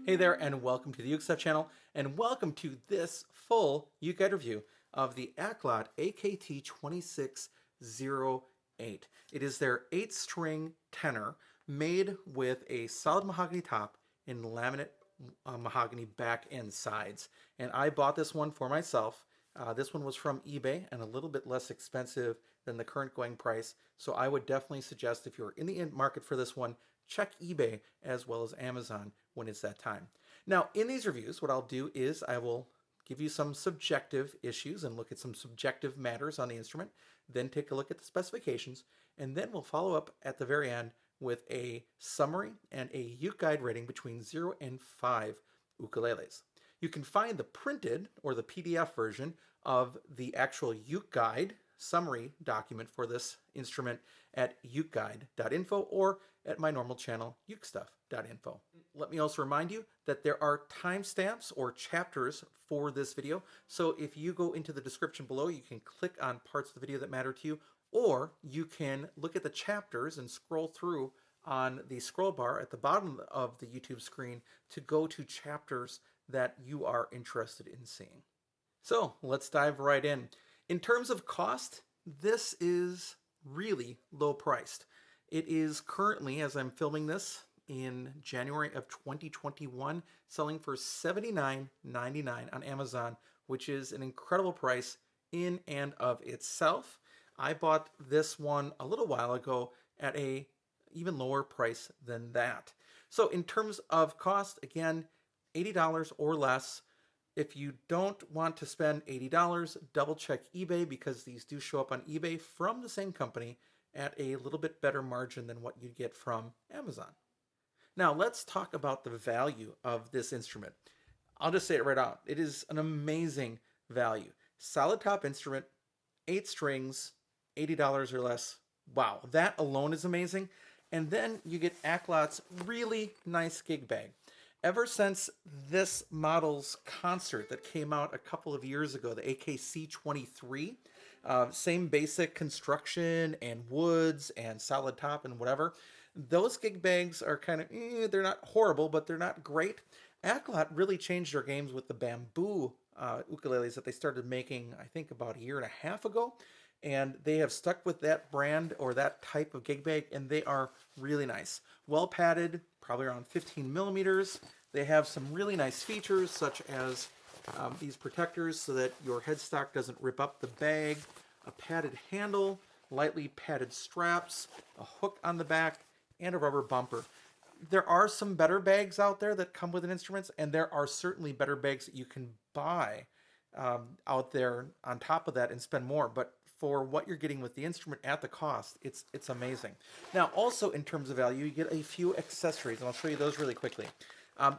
Hey there, and welcome to the UkeStuff channel, and welcome to this full UkeGuide review of the Aklot AKT2608. It is their 8-string tenor made with a solid mahogany top and laminate mahogany back and sides. And I bought this one for myself. This one was from eBay and a little bit less expensive than the current going price. So I would definitely suggest, if you're in the market for this one, check eBay as well as Amazon when it's that time. Now, in these reviews, what I'll do is I will give you some subjective issues and look at some subjective matters on the instrument, then take a look at the specifications, and then we'll follow up at the very end with a summary and a UkeGuide rating between 0 and 5 ukuleles. You can find the printed or the PDF version of the actual UkeGuide summary document for this instrument at ukeguide.info or at my normal channel, ukestuff.info. Let me also remind you that there are timestamps or chapters for this video. So if you go into the description below, you can click on parts of the video that matter to you, or you can look at the chapters and scroll through on the scroll bar at the bottom of the YouTube screen to go to chapters that you are interested in seeing. So let's dive right in. In terms of cost, this is really low priced. It is currently, as I'm filming this in January of 2021, selling for $79.99 on Amazon, which is an incredible price in and of itself. I bought this one a little while ago at a even lower price than that. So in terms of cost, again, $80 or less. If you don't want to spend $80, double check eBay, because these do show up on eBay from the same company at a little bit better margin than what you get from Amazon. Now let's talk about the value of this instrument. I'll just say it right out. It is an amazing value. Solid top instrument, 8 strings, $80 or less. Wow, that alone is amazing. And then you get Aklot's really nice gig bag. Ever since this model's concert that came out a couple of years ago, the AKC23, same basic construction and woods and solid top and whatever, those gig bags are kind of, they're not horrible, but they're not great. Aklot really changed their games with the bamboo ukuleles that they started making, I think, about a year and a half ago. And they have stuck with that brand or that type of gig bag, and they are really nice. Well padded, probably around 15 millimeters. They have some really nice features, such as these protectors so that your headstock doesn't rip up the bag, a padded handle, lightly padded straps, a hook on the back, and a rubber bumper. There are some better bags out there that come with an instrument, and there are certainly better bags that you can buy out there on top of that and spend more. But for what you're getting with the instrument at the cost, it's amazing. Now, also in terms of value, you get a few accessories, and I'll show you those really quickly.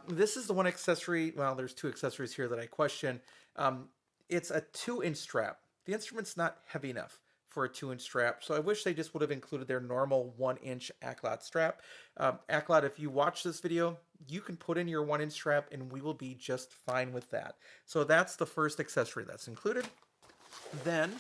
This is the one accessory, well, there's 2 accessories here that I question. It's a 2-inch strap. The instrument's not heavy enough for a 2-inch strap, so I wish they just would have included their normal 1-inch Aklot strap. Aklot, if you watch this video, you can put in your 1-inch strap and we will be just fine with that. So that's the first accessory that's included. Then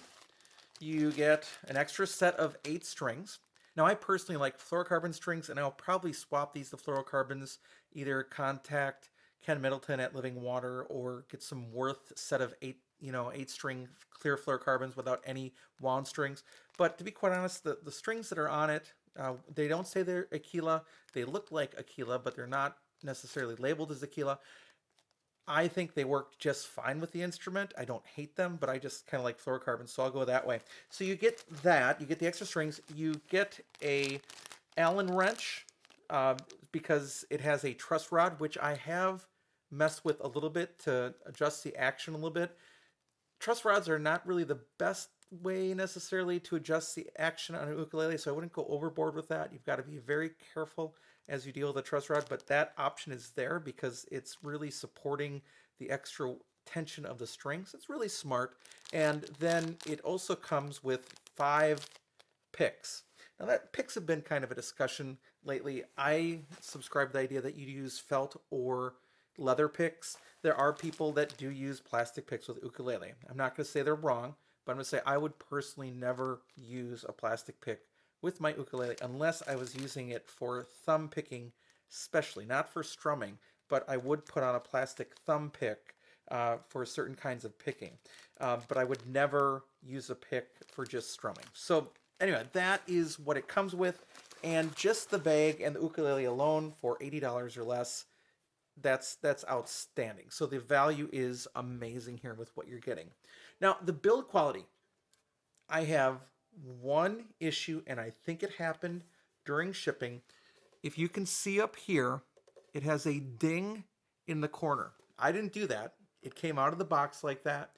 you get an extra set of 8 strings. Now, I personally like fluorocarbon strings, and I'll probably swap these to fluorocarbons, either contact Ken Middleton at Living Water or get some Worth set of 8-string clear fluorocarbons without any wound strings. But to be quite honest, the strings that are on it, they don't say they're Aquila. They look like Aquila, but they're not necessarily labeled as Aquila. I think they work just fine with the instrument. I don't hate them, but I just kind of like fluorocarbon, so I'll go that way. So you get that, you get the extra strings, you get a Allen wrench because it has a truss rod, which I have messed with a little bit to adjust the action a little bit. Truss rods are not really the best way necessarily to adjust the action on an ukulele, so I wouldn't go overboard with that. You've got to be very careful as you deal with a truss rod, but that option is there because it's really supporting the extra tension of the strings. It's really smart. And then it also comes with 5 picks. Now, that picks have been kind of a discussion lately. I subscribe to the idea that you use felt or leather picks. There are people that do use plastic picks with ukulele. I'm not going to say they're wrong, but I'm going to say I would personally never use a plastic pick with my ukulele unless I was using it for thumb picking, especially, not for strumming. but I would put on a plastic thumb pick for certain kinds of picking. But I would never use a pick for just strumming. So anyway, that is what it comes with. And just the bag and the ukulele alone for $80 or less, that's outstanding. So the value is amazing here with what you're getting. Now, the build quality, I have one issue, and I think it happened during shipping. If you can see up here, it has a ding in the corner. I didn't do that. It came out of the box like that.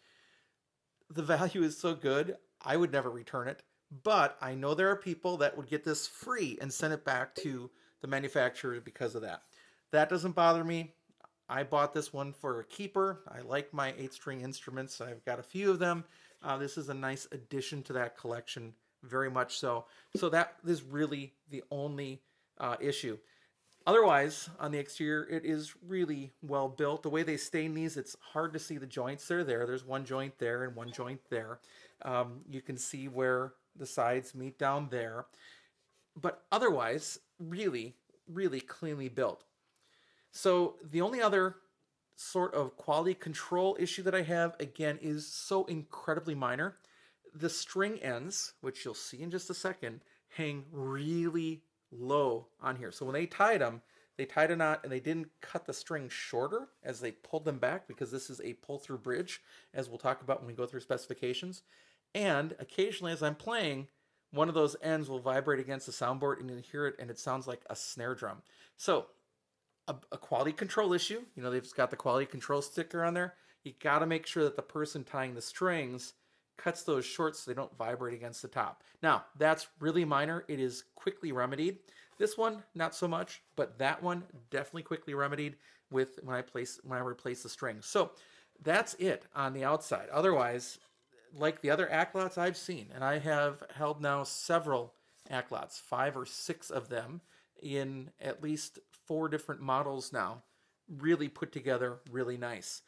The value is so good, I would never return it. But I know there are people that would get this free and send it back to the manufacturer because of that. That doesn't bother me. I bought this one for a keeper. I like my 8-string instruments. I've got a few of them. This is a nice addition to that collection, very much so. So that is really the only issue. Otherwise, on the exterior, it is really well built. The way they stain these, it's hard to see the joints. They're there. There's one joint there and one joint there. You can see where the sides meet down there. But otherwise, really, really cleanly built. So the only other sort of quality control issue that I have, again, is so incredibly minor. The string ends, which you'll see in just a second, hang really low on here. So when they tied them, they tied a knot and they didn't cut the string shorter as they pulled them back, because this is a pull-through bridge, as we'll talk about when we go through specifications. And occasionally as I'm playing, one of those ends will vibrate against the soundboard and you'll hear it and it sounds like a snare drum. So a quality control issue, you know, they've got the quality control sticker on there. You got to make sure that the person tying the strings cuts those short so they don't vibrate against the top. Now, that's really minor. It is quickly remedied. This one, not so much, but that one definitely quickly remedied with when I replace the strings. So that's it on the outside. Otherwise, like the other Aklots I've seen, and I have held now several Aklots, 5 or 6 of them in at least 4 different models now, really put together, really nice.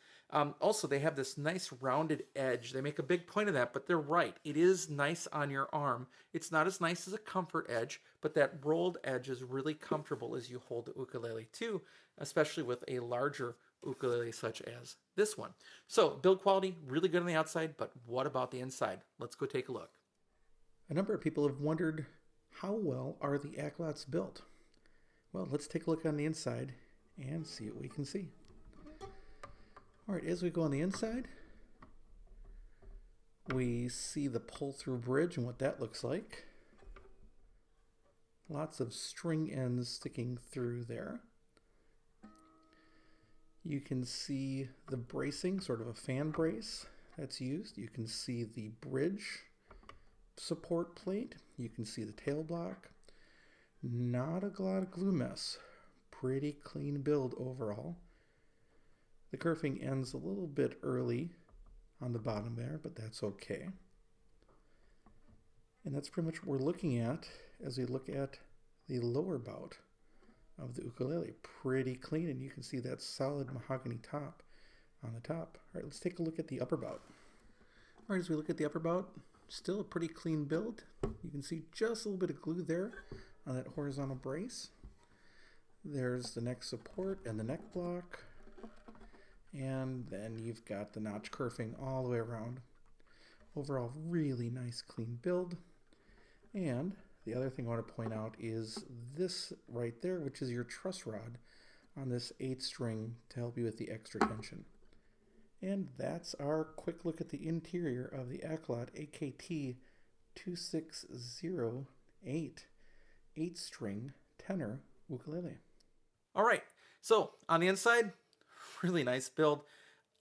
Also, they have this nice rounded edge. They make a big point of that, but they're right. It is nice on your arm. It's not as nice as a comfort edge, but that rolled edge is really comfortable as you hold the ukulele too, especially with a larger ukulele such as this one. So build quality, really good on the outside, but what about the inside? Let's go take a look. A number of people have wondered, how well are the Aklots built? Well, let's take a look on the inside and see what we can see. All right, as we go on the inside, we see the pull-through bridge and what that looks like. Lots of string ends sticking through there. You can see the bracing, sort of a fan brace that's used. You can see the bridge support plate. You can see the tail block. Not a lot of glue mess. Pretty clean build overall. The kerfing ends a little bit early on the bottom there, but that's okay. And that's pretty much what we're looking at as we look at the lower bout of the ukulele. Pretty clean, and you can see that solid mahogany top on the top. All right, let's take a look at the upper bout. All right, as we look at the upper bout, still a pretty clean build. You can see just a little bit of glue there on that horizontal brace. There's the neck support and the neck block. And then you've got the notch kerfing all the way around. Overall, really nice, clean build. And the other thing I want to point out is this right there, which is your truss rod on this 8-string to help you with the extra tension. And that's our quick look at the interior of the Aklot AKT2608 8-string tenor ukulele. All right, so on the inside, really nice build.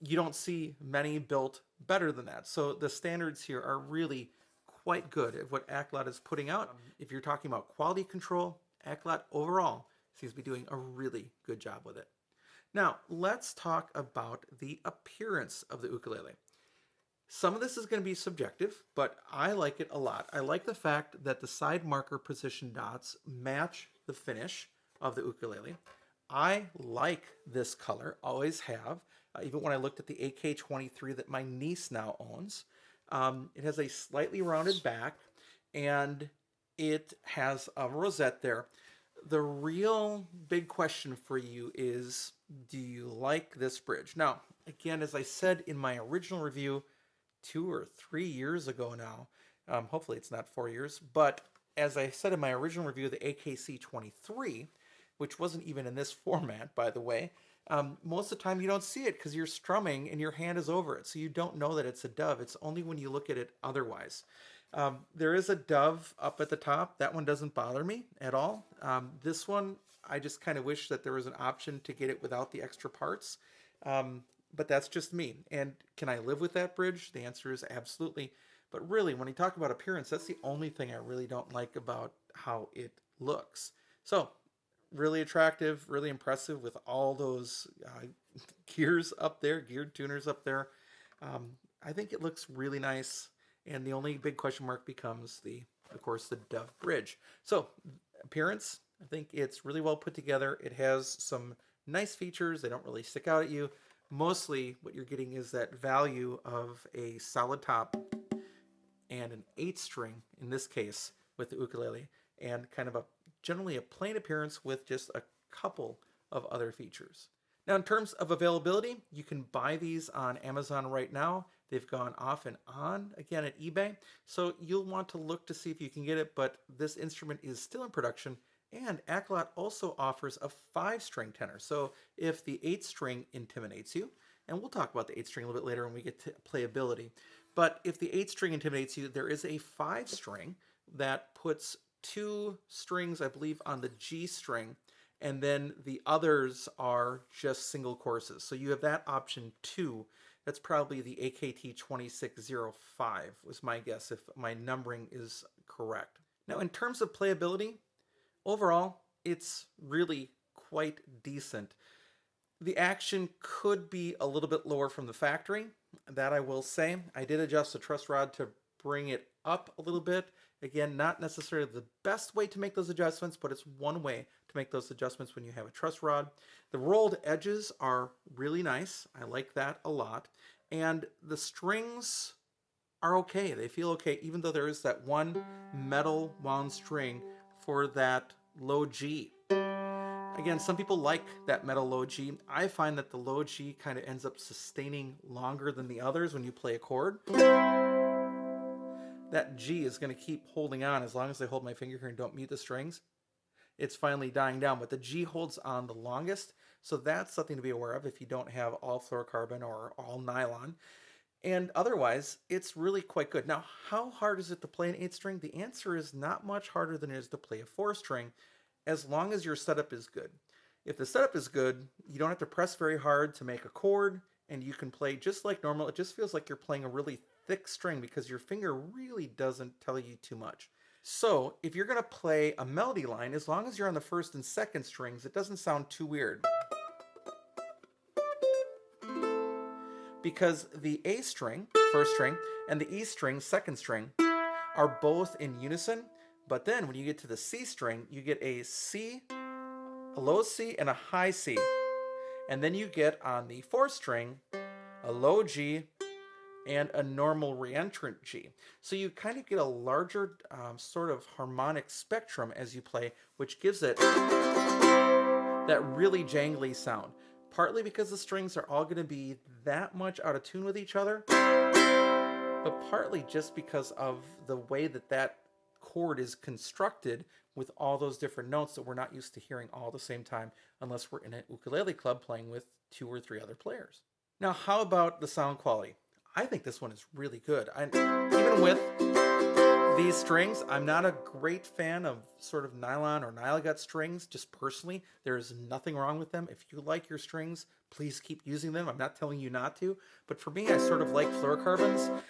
You don't see many built better than that. So the standards here are really quite good at what Aklot is putting out. If you're talking about quality control, Aklot overall seems to be doing a really good job with it. Now, let's talk about the appearance of the ukulele. Some of this is going to be subjective, but I like it a lot. I like the fact that the side marker position dots match the finish of the ukulele. I like this color, always have. Even when I looked at the AK23 that my niece now owns. It has a slightly rounded back, and it has a rosette there. the real big question for you is, do you like this bridge? Now, again, as I said in my original review 2 or 3 years ago now, hopefully it's not 4 years, but as I said in my original review, the AKC23, which wasn't even in this format, by the way, most of the time you don't see it because you're strumming and your hand is over it, so you don't know that it's a dove. It's only when you look at it otherwise. There is a dove up at the top. That one doesn't bother me at all. This one, I just kind of wish that there was an option to get it without the extra parts. But that's just me. And can I live with that bridge? The answer is absolutely. But really, when you talk about appearance, that's the only thing I really don't like about how it looks. So, really attractive, really impressive with all those gears up there, geared tuners up there. I think it looks really nice. And the only big question mark becomes of course, the dove bridge. So, appearance, I think it's really well put together. It has some nice features. They don't really stick out at you. Mostly what you're getting is that value of a solid top and an 8th string, in this case, with the ukulele, and kind of generally a plain appearance with just a couple of other features. Now, in terms of availability, you can buy these on Amazon right now. They've gone off and on again at eBay, so you'll want to look to see if you can get it, but this instrument is still in production, and Aklot also offers a 5-string tenor. So if the 8th string intimidates you, and we'll talk about the 8th string a little bit later when we get to playability, but if the 8th string intimidates you, there is a 5-string that puts 2 strings, I believe, on the G string, and then the others are just single courses. So you have that option too. That's probably the AKT2608 was my guess, if my numbering is correct. Now, in terms of playability, overall, it's really quite decent. The action could be a little bit lower from the factory, that I will say. I did adjust the truss rod to bring it up a little bit. Again, not necessarily the best way to make those adjustments, but it's one way to make those adjustments when you have a truss rod. The rolled edges are really nice. I like that a lot. And the strings are okay. They feel okay, even though there is that one metal wound string for that low G. Again, some people like that metal low G. I find that the low G kind of ends up sustaining longer than the others when you play a chord. That G is going to keep holding on as long as I hold my finger here and don't mute the strings. It's finally dying down, but the G holds on the longest, so that's something to be aware of if you don't have all fluorocarbon or all nylon. And otherwise, it's really quite good. Now, how hard is it to play an 8th string? The answer is not much harder than it is to play a 4th string, as long as your setup is good. If the setup is good, you don't have to press very hard to make a chord, and you can play just like normal. It just feels like you're playing a really thick string because your finger really doesn't tell you too much. So if you're going to play a melody line, as long as you're on the 1st and 2nd strings, it doesn't sound too weird. Because the A string, 1st string, and the E string, 2nd string, are both in unison. But then when you get to the C string, you get a C, a low C, and a high C. And then you get on the 4th string, a low G, and a normal reentrant G. So you kind of get a larger sort of harmonic spectrum as you play, which gives it that really jangly sound. Partly because the strings are all going to be that much out of tune with each other, but partly just because of the way that that chord is constructed with all those different notes that we're not used to hearing all at the same time unless we're in an ukulele club playing with 2 or 3 other players. Now, how about the sound quality? I think this one is really good. Even with these strings, I'm not a great fan of sort of nylon or nylgut strings, just personally. There is nothing wrong with them. If you like your strings, please keep using them. I'm not telling you not to. But for me, I sort of like fluorocarbons.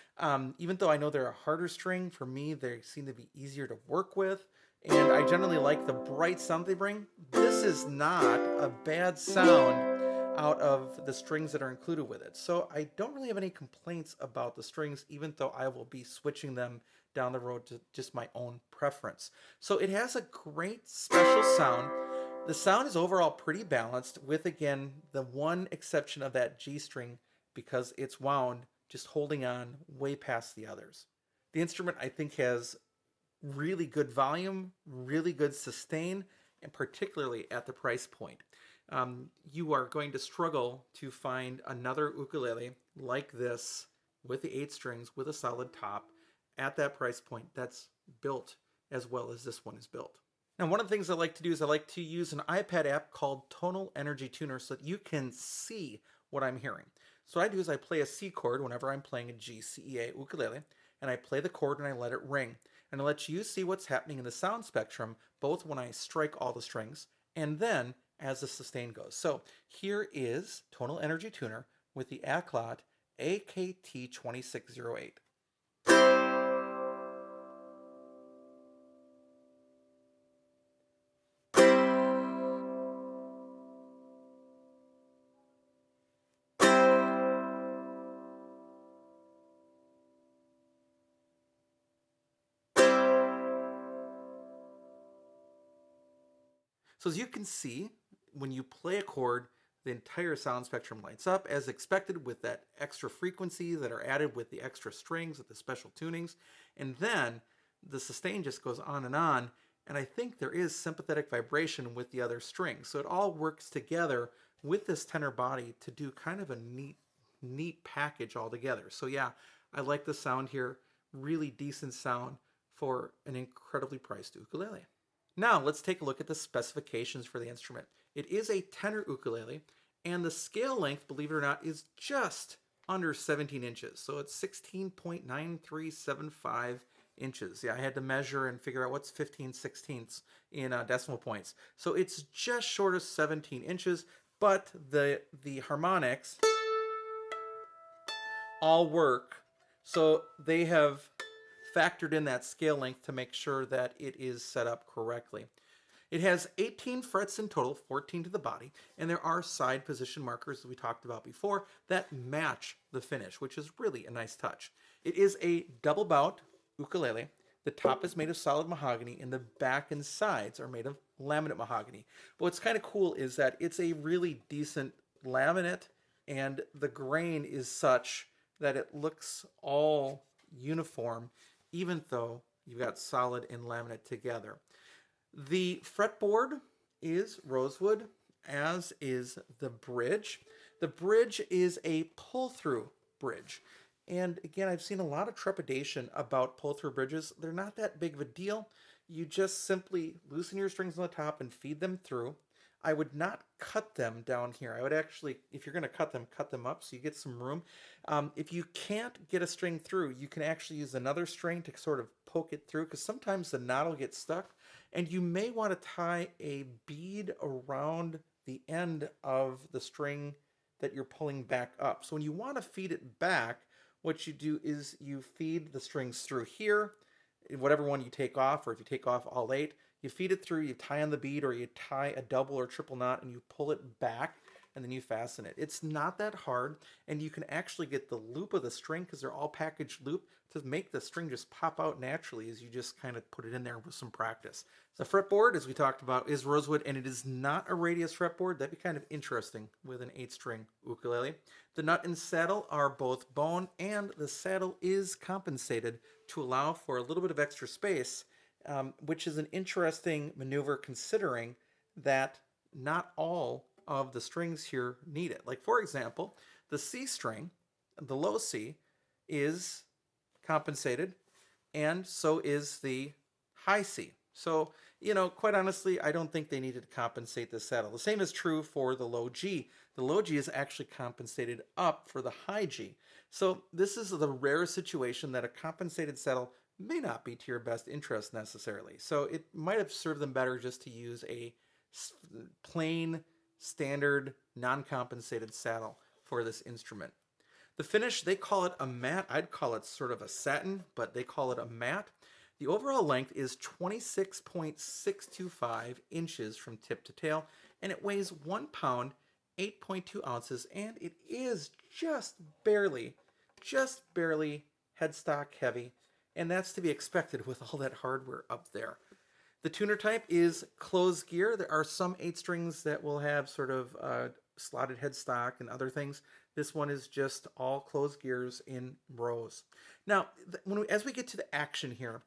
Even though I know they're a harder string, for me, they seem to be easier to work with. And I generally like the bright sound they bring. This is not a bad sound out of the strings that are included with it. So I don't really have any complaints about the strings, even though I will be switching them down the road to just my own preference. So it has a great special sound. The sound is overall pretty balanced with, again, the one exception of that G string because it's wound, just holding on way past the others. The instrument, I think, has really good volume, really good sustain, and particularly at the price point. You are going to struggle to find another ukulele like this with the 8 strings with a solid top at that price point that's built as well as this one is built. Now, one of the things I like to do is I like to use an iPad app called Tonal Energy Tuner so that you can see what I'm hearing. So what I do is I play a C chord whenever I'm playing a G, C, E, A ukulele, and I play the chord and I let it ring. And I let you see what's happening in the sound spectrum, both when I strike all the strings and then as the sustain goes. So here is Tonal Energy Tuner with the Aklot AKT2608. So as you can see, when you play a chord, the entire sound spectrum lights up as expected with that extra frequency that are added with the extra strings with the special tunings. And then the sustain just goes on. And I think there is sympathetic vibration with the other strings. So it all works together with this tenor body to do kind of a neat package altogether. So yeah, I like the sound here. Really decent sound for an incredibly priced ukulele. Now let's take a look at the specifications for the instrument. It is a tenor ukulele, and the scale length, believe it or not, is just under 17 inches. So it's 16.9375 inches. Yeah, I had to measure and figure out what's 15/16 in decimal points. So it's just short of 17 inches, but the harmonics all work. So they have factored in that scale length to make sure that it is set up correctly. It has 18 frets in total, 14 to the body, and there are side position markers, as we talked about before, that match the finish, which is really a nice touch. It is a double bout ukulele. The top is made of solid mahogany, and the back and sides are made of laminate mahogany. But what's kind of cool is that it's a really decent laminate, and the grain is such that it looks all uniform, even though you've got solid and laminate together. The fretboard is rosewood, as is the bridge. The bridge is a pull-through bridge. And again, I've seen a lot of trepidation about pull-through bridges. They're not that big of a deal. You just simply loosen your strings on the top and feed them through. I would not cut them down here. I would actually, if you're going to cut them up so you get some room. If you can't get a string through, you can actually use another string to sort of poke it through, because sometimes the knot will get stuck. And you may want to tie a bead around the end of the string that you're pulling back up. So when you want to feed it back, what you do is you feed the strings through here, whatever one you take off, or if you take off all 8, you feed it through, you tie on the bead, or you tie a double or triple knot and you pull it back, and then you fasten it. It's not that hard, and you can actually get the loop of the string, because they're all packaged loop, to make the string just pop out naturally as you just kind of put it in there with some practice. The fretboard, as we talked about, is rosewood, and it is not a radius fretboard. That'd be kind of interesting with an 8-string ukulele. The nut and saddle are both bone, and the saddle is compensated to allow for a little bit of extra space, which is an interesting maneuver considering that not all of the strings here need it. Like, for example, the C string, the low C, is compensated, and so is the high C. So, quite honestly, I don't think they needed to compensate the saddle. The same is true for the low G. The low G is actually compensated up for the high G. So this is the rare situation that a compensated saddle may not be to your best interest necessarily. So it might have served them better just to use a plain, standard, non-compensated saddle for this instrument. The finish, they call it a matte. I'd call it sort of a satin, but they call it a matte. The overall length is 26.625 inches from tip to tail, and it weighs 1 pound, 8.2 ounces, and it is just barely headstock heavy, and that's to be expected with all that hardware up there. The tuner type is closed gear. There are some 8 strings that will have sort of slotted headstock and other things. This one is just all closed gears in rows. Now, as we get to the action here,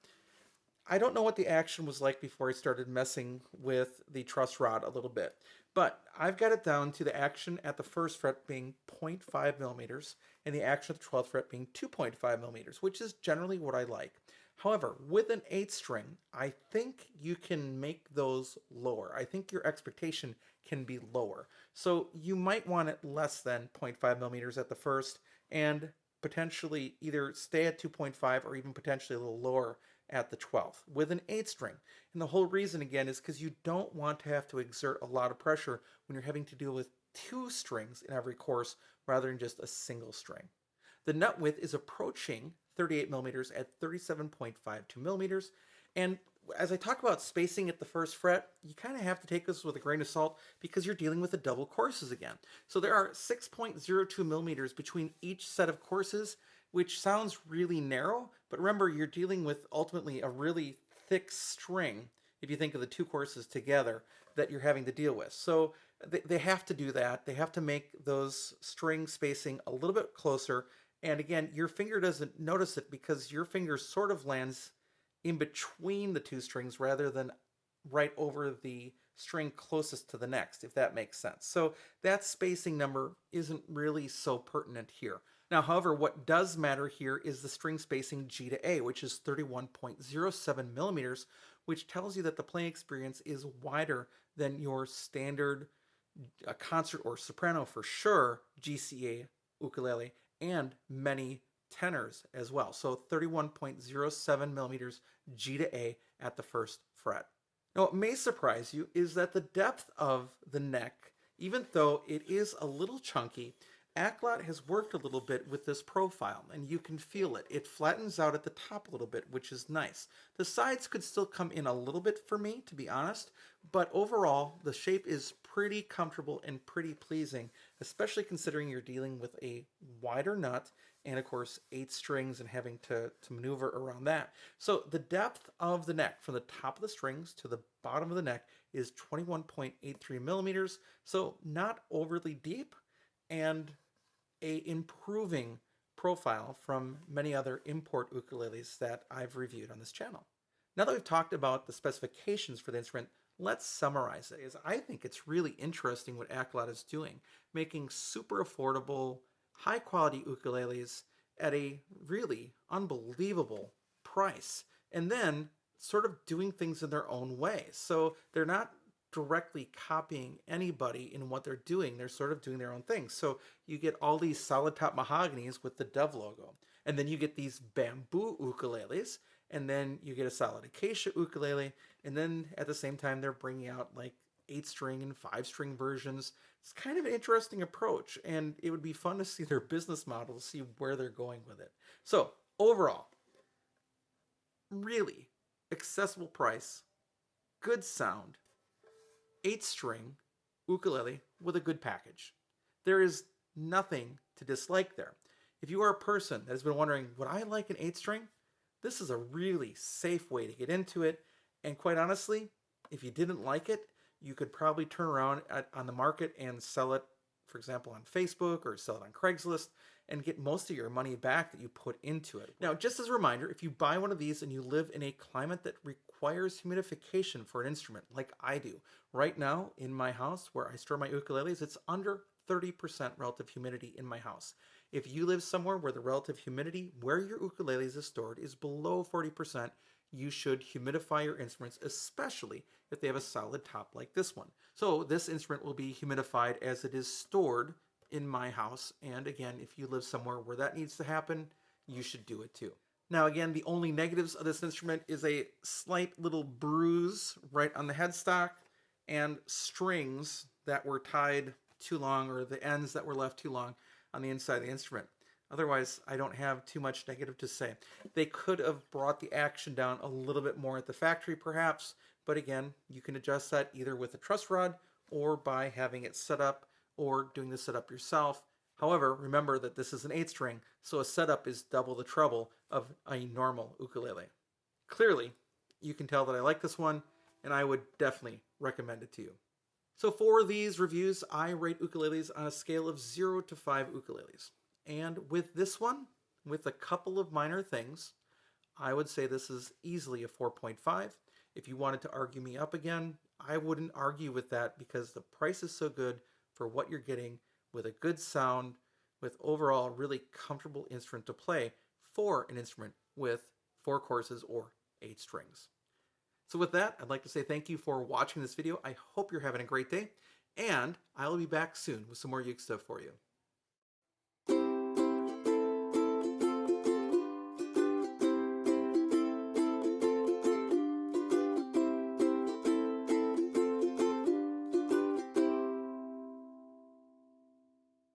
I don't know what the action was like before I started messing with the truss rod a little bit, but I've got it down to the action at the first fret being 0.5 millimeters and the action at the 12th fret being 2.5 millimeters, which is generally what I like. However, with an 8th string, I think you can make those lower. I think your expectation can be lower. So you might want it less than 0.5 millimeters at the first and potentially either stay at 2.5 or even potentially a little lower at the 12th with an 8th string. And the whole reason again is because you don't want to have to exert a lot of pressure when you're having to deal with two strings in every course rather than just a single string. The nut width is approaching 38 millimeters at 37.52 millimeters. And as I talk about spacing at the first fret, you kind of have to take this with a grain of salt because you're dealing with the double courses again. So there are 6.02 millimeters between each set of courses, which sounds really narrow, but remember you're dealing with ultimately a really thick string if you think of the two courses together that you're having to deal with. So they have to do that. They have to make those string spacing a little bit closer. And again, your finger doesn't notice it because your finger sort of lands in between the two strings rather than right over the string closest to the next, if that makes sense. So that spacing number isn't really so pertinent here. Now, however, what does matter here is the string spacing G to A, which is 31.07 millimeters, which tells you that the playing experience is wider than your standard concert or soprano for sure, GCA ukulele, and many tenors as well. So 31.07 millimeters G to A at the first fret. Now, what may surprise you is that the depth of the neck, even though it is a little chunky, Aklot has worked a little bit with this profile, and you can feel it. It flattens out at the top a little bit, which is nice. The sides could still come in a little bit for me, to be honest, but overall, the shape is pretty comfortable and pretty pleasing, especially considering you're dealing with a wider nut and, of course, 8 strings and having to maneuver around that. So the depth of the neck from the top of the strings to the bottom of the neck is 21.83 millimeters, so not overly deep, and a improving profile from many other import ukuleles that I've reviewed on this channel. Now that we've talked about the specifications for the instrument, let's summarize it. As I think it's really interesting what Aklot is doing, making super affordable, high quality ukuleles at a really unbelievable price, and then sort of doing things in their own way. So they're not directly copying anybody in what they're doing. They're sort of doing their own thing. So you get all these solid top mahoganies with the Dove logo. And then you get these bamboo ukuleles. And then you get a solid acacia ukulele. And then at the same time, they're bringing out like 8-string and 5-string versions. It's kind of an interesting approach. And it would be fun to see their business model, to see where they're going with it. So overall, really accessible price, good sound, 8-string ukulele with a good package. There is nothing to dislike there. If you are a person that has been wondering, would I like an 8-string? This is a really safe way to get into it. And quite honestly, if you didn't like it, you could probably turn around on the market and sell it, for example, on Facebook or sell it on Craigslist and get most of your money back that you put into it. Now, just as a reminder, if you buy one of these and you live in a climate that requires humidification for an instrument, like I do, right now in my house where I store my ukuleles, it's under 30% relative humidity in my house. If you live somewhere where the relative humidity where your ukuleles is stored is below 40%, you should humidify your instruments, especially if they have a solid top like this one. So this instrument will be humidified as it is stored in my house. And again, if you live somewhere where that needs to happen, you should do it too. Now again, the only negatives of this instrument is a slight little bruise right on the headstock and strings that were tied too long, or the ends that were left too long on the inside of the instrument. Otherwise, I don't have too much negative to say. They could have brought the action down a little bit more at the factory perhaps, but again, you can adjust that either with a truss rod or by having it set up or doing the setup yourself. However, remember that this is an 8-string, so a setup is double the trouble of a normal ukulele. Clearly, you can tell that I like this one, and I would definitely recommend it to you. So for these reviews, I rate ukuleles on a scale of 0 to 5 ukuleles. And with this one, with a couple of minor things, I would say this is easily a 4.5. If you wanted to argue me up again, I wouldn't argue with that because the price is so good for what you're getting with a good sound, with overall a really comfortable instrument to play for an instrument with 4 courses or 8 strings. So with that, I'd like to say thank you for watching this video. I hope you're having a great day, and I'll be back soon with some more Uke stuff for you.